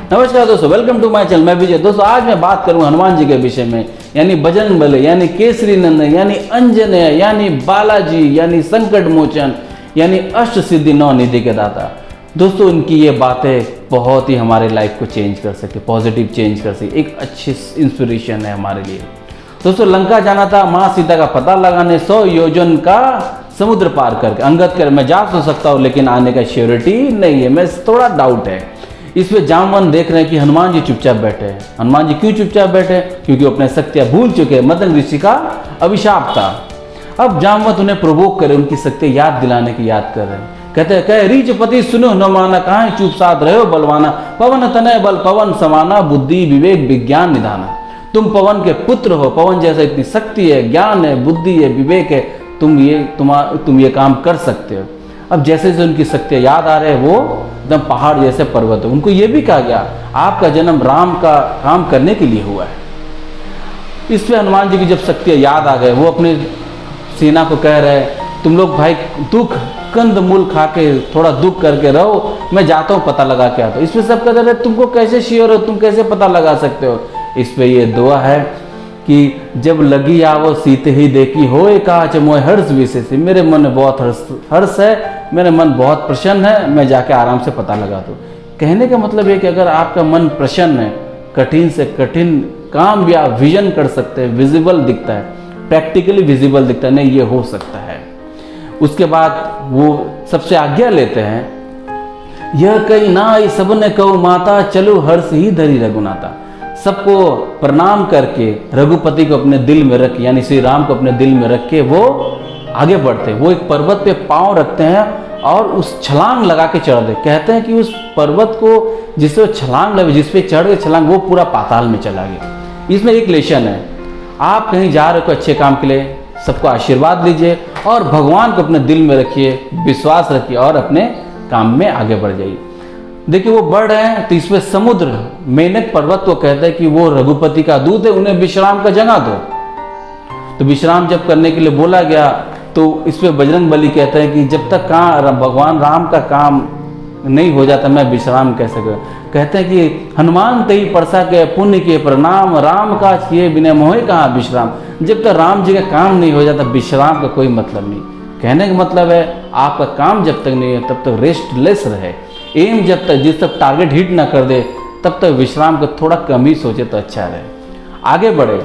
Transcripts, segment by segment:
नमस्कार दोस्तों, welcome to my channel. मैं विजय। दोस्तों आज मैं बात करूंगा हनुमान जी के विषय में, यानी बजरंग बली, यानी केसरी नंदन, यानी अंजनेय, यानी बालाजी, यानी संकट मोचन, यानी अष्ट सिद्धि नौ निधि के दाता। दोस्तों इनकी ये बातें बहुत ही हमारे लाइफ को चेंज कर सकती, पॉजिटिव चेंज कर सकती, एक अच्छी इंस्पिरेशन है हमारे लिए। दोस्तों लंका जाना था माँ सीता का पता लगाने, 100 योजन का समुद्र पार करके। अंगद कर मैं जा तो सकता हूँ लेकिन आने का श्योरिटी नहीं है, मैं थोड़ा डाउट है। इस पे जामवन देख रहे हैं कि हनुमान जी चुपचाप बैठे हैं। हनुमान जी क्यों चुपचाप बैठे? क्योंकि अपने शक्तियां भूल चुके हैं, मदन ऋषि का अभिशाप था। अब जामवंत उन्हें प्रोवोक करे, उनकी शक्ति याद दिलाने की याद कर रहे हैं। कहते हैं कहे रीच पति सुनो न माना, कहाँ चुप साध रहे हो बलवाना, पवन तनय बल पवन समाना, बुद्धि विवेक विज्ञान निधाना। तुम पवन के पुत्र हो, पवन जैसा इतनी शक्ति है, ज्ञान है, बुद्धि है, विवेक है, तुम ये काम कर सकते हो। अब जैसे जैसे उनकी शक्तियाँ याद आ रहे हैं वो एकदम पहाड़ जैसे पर्वत है। उनको ये भी कहा गया आपका जन्म राम का काम करने के लिए हुआ है। इस पे हनुमान जी की जब शक्तियाँ याद आ गए, वो अपने सेना को कह रहे तुम लोग भाई दुख कंद मूल खा के थोड़ा दुख करके रहो, मैं जाता हूँ पता लगा के आता हूँ। इस पे सब कहते रहे तुमको कैसे श्योर हो, तुम कैसे पता लगा सकते हो? इस पे ये दुआ है कि जब लगी आवो सीते ही देखी होए काज मोय हर्ष विशेष। मेरे मन में बहुत हर्ष है, मेरा मन बहुत प्रसन्न है, मैं जाके आराम से पता लगा दूँ। कहने का मतलब है कि अगर आपका मन प्रसन्न है, कठिन से कठिन काम भी आप विजन कर सकते हैं, विजिबल दिखता है, प्रैक्टिकली विजिबल दिखता है, नहीं ये हो सकता है। उसके बाद वो सबसे आज्ञा लेते हैं, यह कही ना सबने कहो माता, चलो हर्ष ही धरी रघुनाथा। सबको प्रणाम करके रघुपति को अपने दिल में रख, यानी श्री राम को अपने दिल में रख के वो आगे बढ़ते हैं। वो एक पर्वत पे पांव रखते हैं और उस छलांग लगा के चढ़ दे। कहते हैं कि उस पर्वत को जिससे वो छलांग लगे, जिसपे चढ़ गए छलांग, वो पूरा पाताल में चला गया। इसमें एक लेसन है, आप कहीं जा रहे हो अच्छे काम के लिए, सबको आशीर्वाद दीजिए और भगवान को अपने दिल में रखिए, विश्वास रखिए और अपने काम में आगे बढ़ जाइए। देखिए वो बढ़ रहे हैं तो इसमें समुद्र मेनक पर्वत को कहते हैं कि वो रघुपति का दूत है, उन्हें विश्राम का जगह दो। तो विश्राम जब करने के लिए बोला गया तो इसमें बजरंग बली कहते हैं कि जब तक भगवान राम का काम नहीं हो जाता मैं विश्राम कैसे करूं। कहते हैं कि हनुमान तई परसा के पुण्य के प्रणाम, राम का किए बिना मोहे कहाँ विश्राम। जब तक राम जी का काम नहीं हो जाता विश्राम का कोई मतलब नहीं। कहने का मतलब है आपका काम जब तक नहीं है तब तक रेस्टलेस रहे। एम जब तक जिस तक टारगेट हिट ना कर दे तब तक विश्राम को थोड़ा कम ही सोचे तो अच्छा रहे, आगे बढ़े।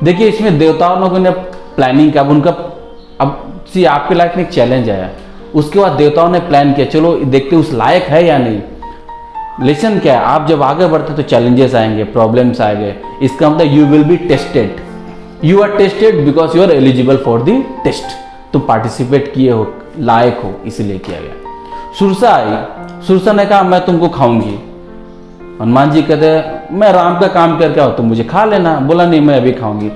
देखिए इसमें देवताओं लोगों ने प्लानिंग किया, उनका अब सी आपके लाइफ में एक चैलेंज आया, उसके बाद देवताओं ने प्लान किया चलो देखते उस लायक है या नहीं। लेसन क्या है, आप जब आगे बढ़ते तो चैलेंजेस आएंगे, प्रॉब्लम्स आएंगे। इसका मतलब you will be tested, you are tested because you are eligible for the test. तुम पार्टिसिपेट किए हो, लायक हो, इसलिए किया गया। सुरसा आई, सुरसा ने कहा मैं तुमको खाऊंगी। हनुमान जी कहते मैं राम का काम करके आओ, तुम मुझे खा लेना। बोला नहीं मैं अभी खाऊंगी।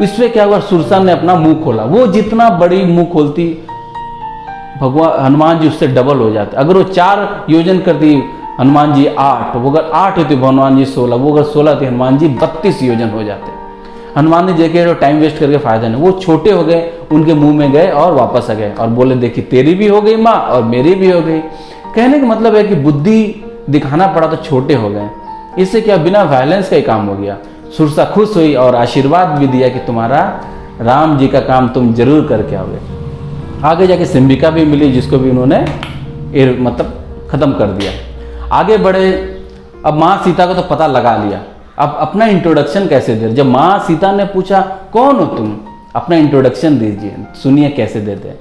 इसमें क्या हुआ, सुरसा ने अपना मुंह खोला। वो जितना बड़ी मुंह खोलती भगवान हनुमान जी उससे डबल हो जाते। अगर वो 4 योजन करती हनुमान जी 8, वो अगर 8 होती हनुमान जी 16, वो अगर 16 थी हनुमान जी 32 योजन हो जाते। हनुमान ने देखे टाइम वेस्ट करके फायदा नहीं, वो छोटे हो गए, उनके मुंह में गए और वापस आ गए और बोले देखिए तेरी भी हो गई माँ और मेरी भी हो गई। कहने का मतलब है कि बुद्धि दिखाना पड़ा तो छोटे हो गए। इससे क्या बिना वायलेंस का ही काम हो गया। सुरसा खुश हुई और आशीर्वाद भी दिया कि तुम्हारा राम जी का काम तुम जरूर करके आओगे। आगे जाके सिंबिका भी मिली जिसको भी उन्होंने मतलब खत्म कर दिया। आगे बढ़े, अब माँ सीता को तो पता लगा लिया, अब अपना इंट्रोडक्शन कैसे दे। जब माँ सीता ने पूछा कौन हो तुम, अपना इंट्रोडक्शन दीजिए, सुनिए कैसे देते।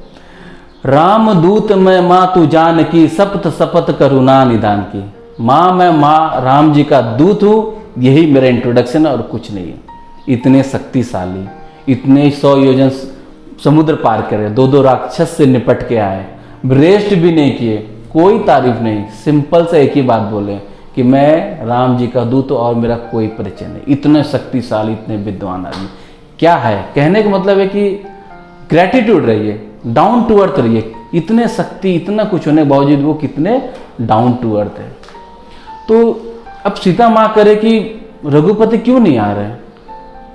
राम दूत मैं माँ तू जान की, सप्त सपत करुणा निदान की। माँ मैं माँ राम जी का दूत हूँ, यही मेरा इंट्रोडक्शन है और कुछ नहीं है। इतने शक्तिशाली, इतने 100 योजन समुद्र पार करे, 2 राक्षस से निपट के आए, रेस्ट भी नहीं किए, कोई तारीफ नहीं, सिंपल से एक ही बात बोले कि मैं राम जी का दूत और मेरा कोई परिचय नहीं। इतने शक्तिशाली, इतने विद्वान आदमी क्या है। कहने का मतलब है कि ग्रेटिट्यूड रहिए, डाउन टू अर्थ रहिए। इतने शक्ति, इतना कुछ होने के बावजूद वो कितने डाउन टू अर्थ है। तो अब सीता माँ करे कि रघुपति क्यों नहीं आ रहे।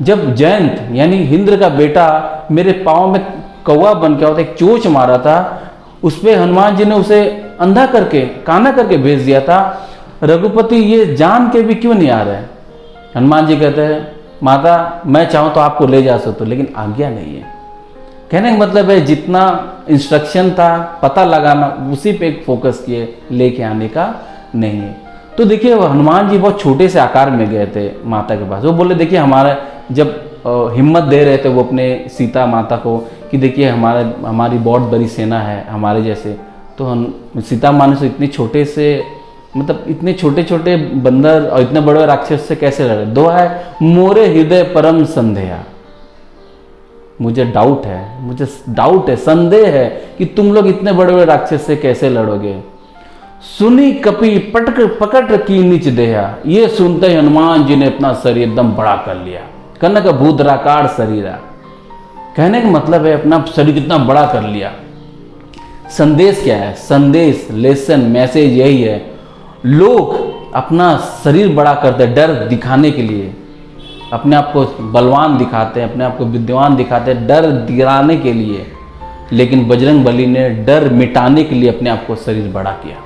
जब जयंत यानी इंद्र का बेटा मेरे पाँव में कौवा बन के होता एक चोच मारा था, उस पर हनुमान जी ने उसे अंधा करके काना करके भेज दिया था। रघुपति ये जान के भी क्यों नहीं आ रहे? हनुमान जी कहते हैं माता मैं चाहूं तो आपको ले जा सकता हूं, लेकिन आज्ञा नहीं है। कहने का मतलब है जितना इंस्ट्रक्शन था पता लगाना उसी पे एक फोकस किए, लेके आने का नहीं है। तो देखिए हनुमान जी बहुत छोटे से आकार में गए थे माता के पास। वो बोले देखिए हमारा जब हिम्मत दे रहे थे वो अपने सीता माता को कि देखिए हमारी बहुत बड़ी सेना है हमारे जैसे, तो हम सीता माँ से इतने छोटे से मतलब इतने छोटे छोटे बंदर और इतने बड़े राक्षस से कैसे लड़े? दो है मोरे हृदय परम संदेहा, मुझे डाउट है, संदेह है कि तुम लोग इतने बड़े बड़े राक्षस से कैसे लड़ोगे। सुनी कपि पकड़ की नीच देहा, ये सुनते ही हनुमान जी ने अपना शरीर एकदम बड़ा कर लिया। कनक भूधराकार शरीरा, कहने का मतलब है अपना शरीर कितना बड़ा कर लिया। संदेश क्या है? संदेश लेसन मैसेज यही है, लोग अपना शरीर बड़ा करते डर दिखाने के लिए, अपने आप को बलवान दिखाते हैं, अपने आप को विद्वान दिखाते हैं डर दिलाने के लिए, लेकिन बजरंग बली ने डर मिटाने के लिए अपने आप को शरीर बड़ा किया।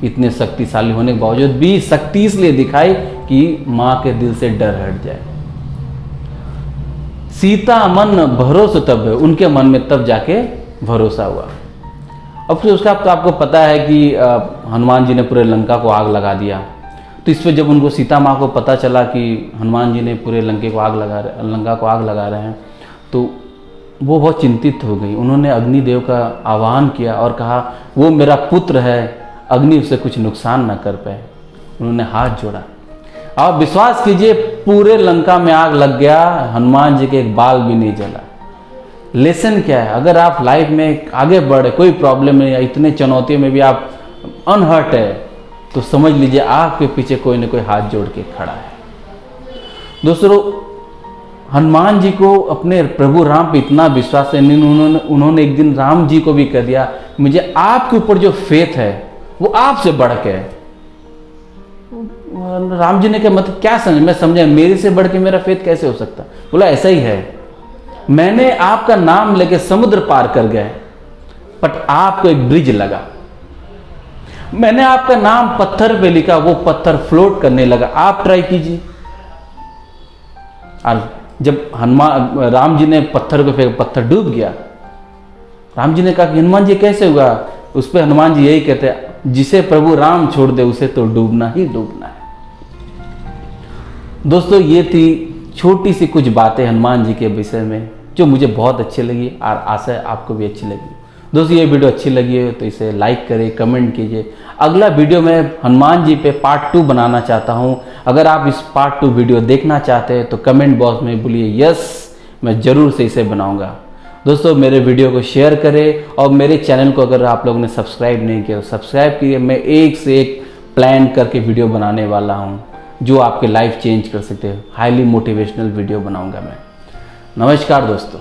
इतने शक्तिशाली होने के बावजूद भी शक्ति इसलिए दिखाई कि मां के दिल से डर हट जाए। सीता मन भरोसा तब है, उनके मन में तब जाके भरोसा हुआ। अब फिर उसका तो आपको पता है कि हनुमान जी ने पूरे लंका को आग लगा दिया। तो इस पर जब उनको सीता माँ को पता चला कि हनुमान जी ने पूरे लंका को आग लगा रहे हैं, तो वो बहुत चिंतित हो गई। उन्होंने अग्निदेव का आह्वान किया और कहा वो मेरा पुत्र है, अग्नि उसे कुछ नुकसान ना कर पाए। उन्होंने हाथ जोड़ा। आप विश्वास कीजिए पूरे लंका में आग लग गया, हनुमान जी के एक बाल भी नहीं जला। लेसन क्या है? अगर आप लाइफ में आगे बढ़े, कोई प्रॉब्लम नहीं है, इतने चुनौतियों में भी आप अनहर्ट है, तो समझ लीजिए आग के पीछे कोई ना कोई हाथ जोड़ के खड़ा है। दोस्तों हनुमान जी को अपने प्रभु राम पे इतना विश्वास है, उन्होंने एक दिन राम जी को भी कह दिया मुझे आपके ऊपर जो फेथ है वो आपसे बढ़ के है। राम जी ने कहा मतलब क्या समझ? मैं समझा मेरे से बढ़ के मेरा फेथ कैसे हो सकता? बोला ऐसा ही है, मैंने आपका नाम लेके समुद्र पार कर गए, बट आपको एक ब्रिज लगा। मैंने आपका नाम पत्थर पे लिखा, वो पत्थर फ्लोट करने लगा। आप ट्राई कीजिए। और जब राम जी ने पत्थर को फेंका, पत्थर डूब गया। राम जी ने कहा कि हनुमान जी कैसे हुआ? उस पर हनुमान जी यही कहते हैं जिसे प्रभु राम छोड़ दे उसे तो डूबना ही डूबना है। दोस्तों ये थी छोटी सी कुछ बातें हनुमान जी के विषय में जो मुझे बहुत अच्छी लगी और आशा है आपको भी अच्छी लगी। दोस्तों ये वीडियो अच्छी लगी है तो इसे लाइक करें, कमेंट कीजिए। अगला वीडियो में हनुमान जी पे पार्ट 2 बनाना चाहता हूं। अगर आप इस पार्ट 2 वीडियो देखना चाहते हैं तो कमेंट बॉक्स में बोलिए यस, मैं जरूर से इसे बनाऊंगा। दोस्तों मेरे वीडियो को शेयर करें और मेरे चैनल को अगर आप लोगों ने सब्सक्राइब नहीं किया तो सब्सक्राइब कीजिए। मैं एक से एक प्लान करके वीडियो बनाने वाला हूँ जो आपके लाइफ चेंज कर सकते हैं। हाईली मोटिवेशनल वीडियो बनाऊंगा मैं। नमस्कार दोस्तों।